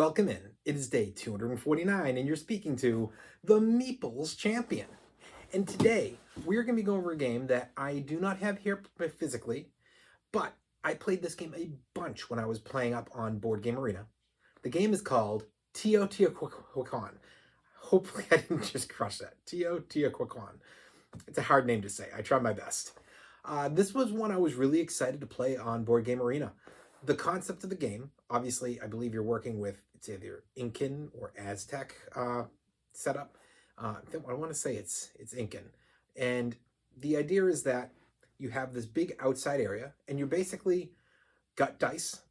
Welcome in. It is day 249, and you're speaking to the Meeples Champion. And today, we're going to be going over a game that I do not have here physically, but I played this game a bunch when I was playing up on Board Game Arena. The game is called Teotihuacan. Hopefully I didn't just crush that. Teotihuacan. It's a hard name to say. I tried my best. This was one I was really excited to play on Board Game Arena. The concept of the game, obviously, I believe you're working with, it's either Incan or Aztec setup. I want to say it's Incan. And the idea is that you have this big outside area, and you basically got dice.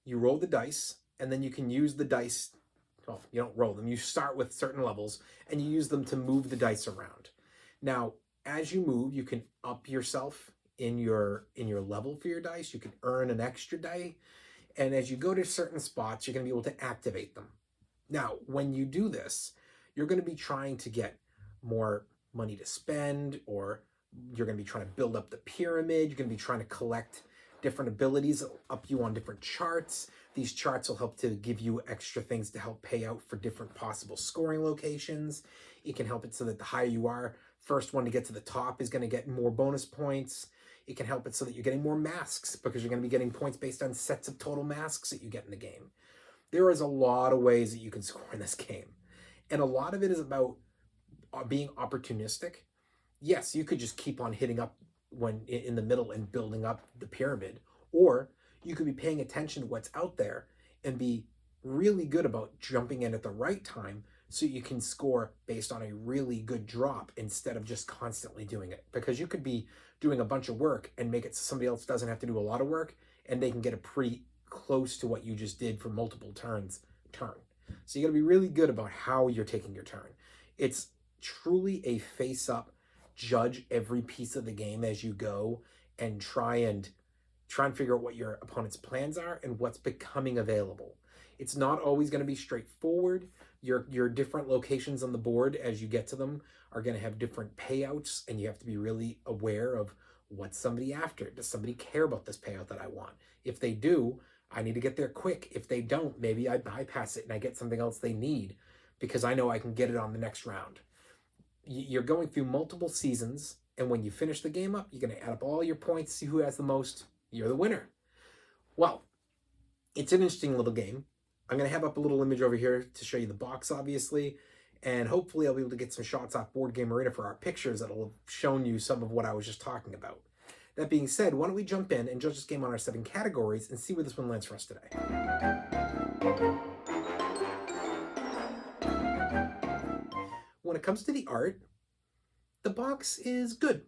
You roll the dice, and then you can use the dice. Well, you don't roll them. You start with certain levels, and you use them to move the dice around. Now, as you move, you can up yourself in your level for your dice. You can earn an extra die, and as you go to certain spots, you're going to be able to activate them. Now, when you do this, you're going to be trying to get more money to spend, or you're going to be trying to build up the pyramid. You're going to be trying to collect different abilities that will up you on different charts. These charts will help to give you extra things to help pay out for different possible scoring locations. It can help it so that the higher you are, first one to get to the top is going to get more bonus points. It can help it so that you're getting more masks because you're going to be getting points based on sets of total masks that you get in the game. There is a lot of ways that you can score in this game. And a lot of it is about being opportunistic. Yes, you could just keep on hitting up when in the middle and building up the pyramid. Or you could be paying attention to what's out there and be really good about jumping in at the right time so you can score based on a really good drop instead of just constantly doing it. Because you could be doing a bunch of work and make it so somebody else doesn't have to do a lot of work, and they can get a pretty close to what you just did for multiple turns. So you got to be really good about how you're taking your turn. It's truly a face-up, judge every piece of the game as you go, and try and figure out what your opponent's plans are and what's becoming available. It's not always going to be straightforward. Your different locations on the board as you get to them are going to have different payouts, and you have to be really aware of what's somebody after. Does somebody care about this payout that I want? If they do, I need to get there quick. If they don't, maybe I bypass it and I get something else they need because I know I can get it on the next round. You're going through multiple seasons, and when you finish the game up, you're going to add up all your points, see who has the most. You're the winner. Well, it's an interesting little game. I'm going to have up a little image over here to show you the box, obviously, and hopefully I'll be able to get some shots off Board Game Arena for our pictures that'll have shown you some of what I was just talking about. That being said, why don't we jump in and judge this game on our 7 categories and see where this one lands for us today. When it comes to the art, the box is good.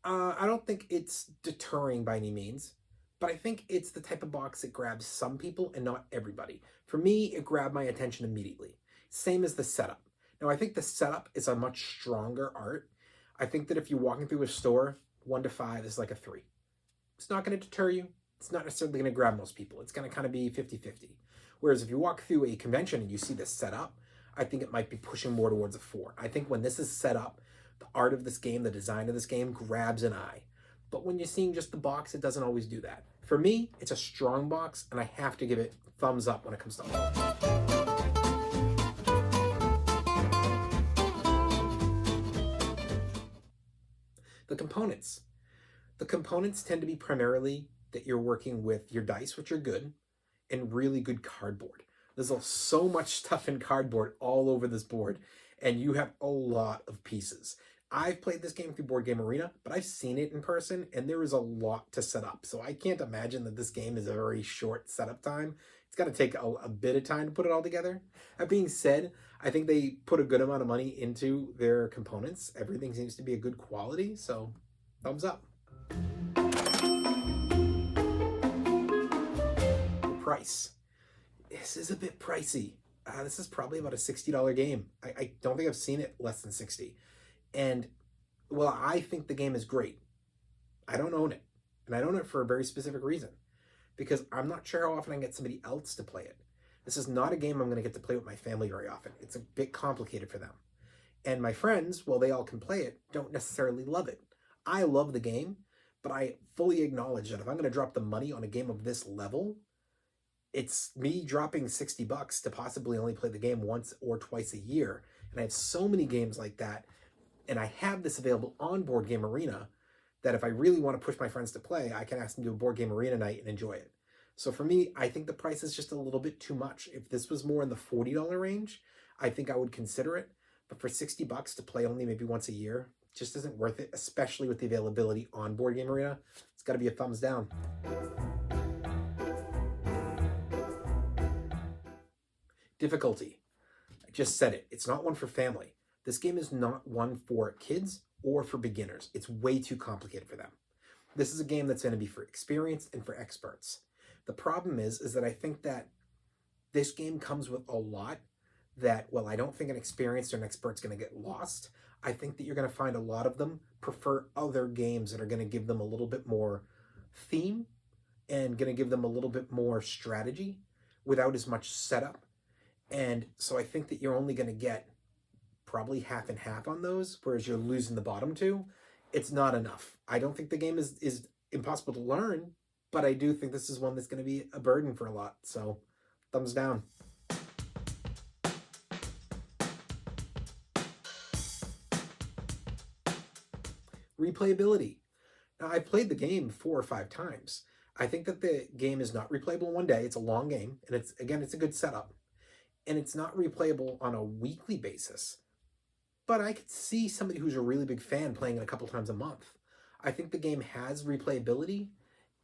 I don't think it's deterring by any means, but I think it's the type of box that grabs some people and not everybody. For me, it grabbed my attention immediately. Same as the setup. Now, I think the setup is a much stronger art. I think that if you're walking through a store, 1 to 5 is like a 3. It's not going to deter you. It's not necessarily going to grab most people. It's going to kind of be 50-50. Whereas if you walk through a convention and you see this set up, I think it might be pushing more towards a 4. I think when this is set up, the art of this game, the design of this game grabs an eye. But when you're seeing just the box, it doesn't always do that. For me, it's a strong box, and I have to give it thumbs up when it comes to art. The components. The components tend to be primarily that you're working with your dice, which are good, and really good cardboard. There's so much stuff in cardboard all over this board, and you have a lot of pieces. I've played this game through Board Game Arena, but I've seen it in person, and there is a lot to set up. So I can't imagine that this game is a very short setup time. It's got to take a bit of time to put it all together. That being said, I think they put a good amount of money into their components. Everything seems to be a good quality, so thumbs up. The price. This is a bit pricey. This is probably about a $60 game. I don't think I've seen it less than 60. And, well, I think the game is great. I don't own it. And I own it for a very specific reason. Because I'm not sure how often I can get somebody else to play it. This is not a game I'm going to get to play with my family very often. It's a bit complicated for them. And my friends, while they all can play it, don't necessarily love it. I love the game, but I fully acknowledge that if I'm going to drop the money on a game of this level, it's me dropping $60 to possibly only play the game once or twice a year. And I have so many games like that. And I have this available on Board Game Arena that if I really want to push my friends to play, I can ask them to do a Board Game Arena night and enjoy it. So for me, I think the price is just a little bit too much. If this was more in the $40 range, I think I would consider it. But for $60 to play only maybe once a year, just isn't worth it, especially with the availability on Board Game Arena. It's got to be a thumbs down. Difficulty. I just said it. It's not one for family. This game is not one for kids or for beginners. It's way too complicated for them. This is a game that's going to be for experienced and for experts. The problem is that I think that this game comes with a lot that, well, I don't think an experienced or an expert's going to get lost. I think that you're going to find a lot of them prefer other games that are going to give them a little bit more theme and going to give them a little bit more strategy without as much setup. And so I think that you're only going to get probably half and half on those, whereas you're losing the bottom two. It's not enough. I don't think the game is impossible to learn, but I do think this is one that's going to be a burden for a lot. So thumbs down. Replayability. Now, I've played the game 4 or 5 times. I think that the game is not replayable in one day. It's a long game, and it's a good setup. And it's not replayable on a weekly basis. But I could see somebody who's a really big fan playing it a couple times a month. I think the game has replayability.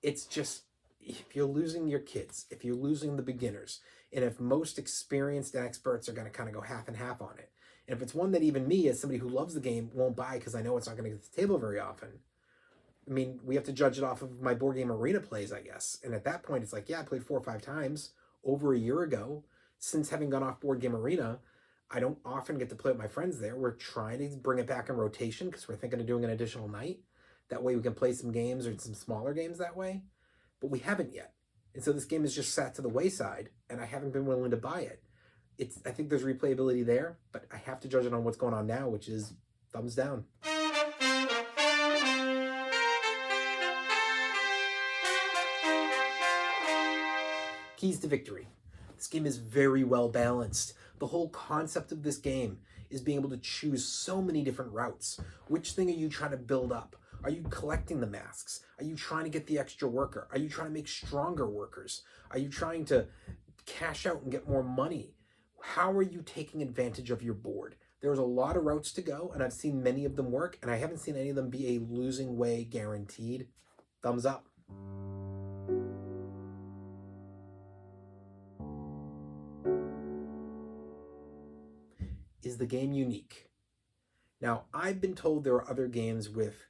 It's just, if you're losing your kids, if you're losing the beginners, and if most experienced and experts are going to kind of go half and half on it, and if it's one that even me, as somebody who loves the game, won't buy because I know it's not going to get to the table very often, I mean, we have to judge it off of my Board Game Arena plays, I guess. And at that point, it's like, yeah, I played 4 or 5 times over a year ago. Since having gone off Board Game Arena, I don't often get to play with my friends there. We're trying to bring it back in rotation because we're thinking of doing an additional night. That way we can play some games or some smaller games that way. But we haven't yet. And so this game has just sat to the wayside, and I haven't been willing to buy it. I think there's replayability there, but I have to judge it on what's going on now, which is thumbs down. Keys to victory. This game is very well balanced. The whole concept of this game is being able to choose so many different routes. Which thing are you trying to build up? Are you collecting the masks? Are you trying to get the extra worker? Are you trying to make stronger workers? Are you trying to cash out and get more money? How are you taking advantage of your board? There's a lot of routes to go, and I've seen many of them work, and I haven't seen any of them be a losing way guaranteed. Thumbs up. Is the game unique? Now, I've been told there are other games with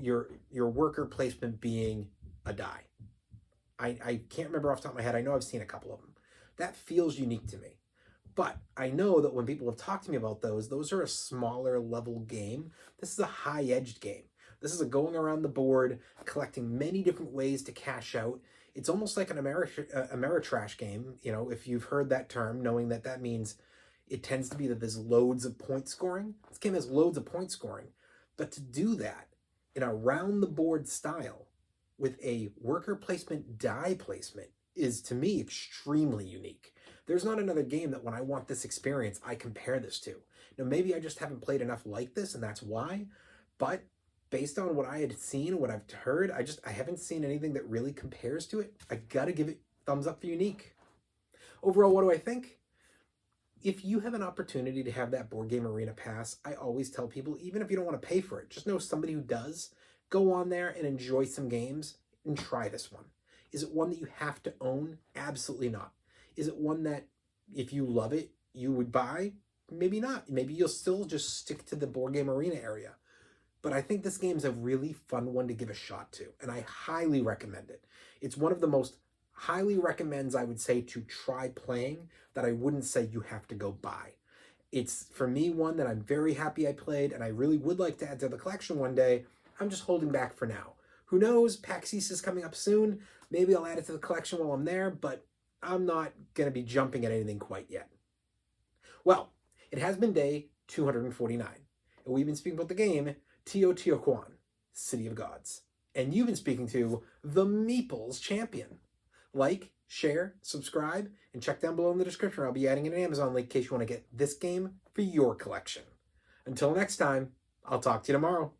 your worker placement being a die. I can't remember off the top of my head. I know I've seen a couple of them. That feels unique to me. But I know that when people have talked to me about those are a smaller level game. This is a high-edged game. This is a going around the board, collecting many different ways to cash out. It's almost like an Ameritrash game, you know, if you've heard that term, knowing that that means it tends to be that there's loads of point scoring. This game has loads of point scoring. But to do that in a round-the-board style with a worker placement die placement is, to me, extremely unique. There's not another game that when I want this experience, I compare this to. Now, maybe I just haven't played enough like this, and that's why. But based on what I had seen and what I've heard, I haven't seen anything that really compares to it. I gotta give it thumbs up for unique. Overall, what do I think? If you have an opportunity to have that Board Game Arena pass, I always tell people, even if you don't want to pay for it, just know somebody who does, go on there and enjoy some games and try this one. Is it one that you have to own? Absolutely not. Is it one that, if you love it, you would buy? Maybe not. Maybe you'll still just stick to the Board Game Arena area. But I think this game's a really fun one to give a shot to, and I highly recommend it. It's one of the most highly recommends, I would say, to try playing that I wouldn't say you have to go buy. It's, for me, one that I'm very happy I played, and I really would like to add to the collection one day. I'm just holding back for now. Who knows? PAX East is coming up soon. Maybe I'll add it to the collection while I'm there, but I'm not going to be jumping at anything quite yet. Well, it has been day 249, and we've been speaking about the game Teotihuacan City of Gods. And you've been speaking to the Meeples champion. Like, share, subscribe, and check down below in the description. I'll be adding an Amazon link in case you want to get this game for your collection. Until next time, I'll talk to you tomorrow.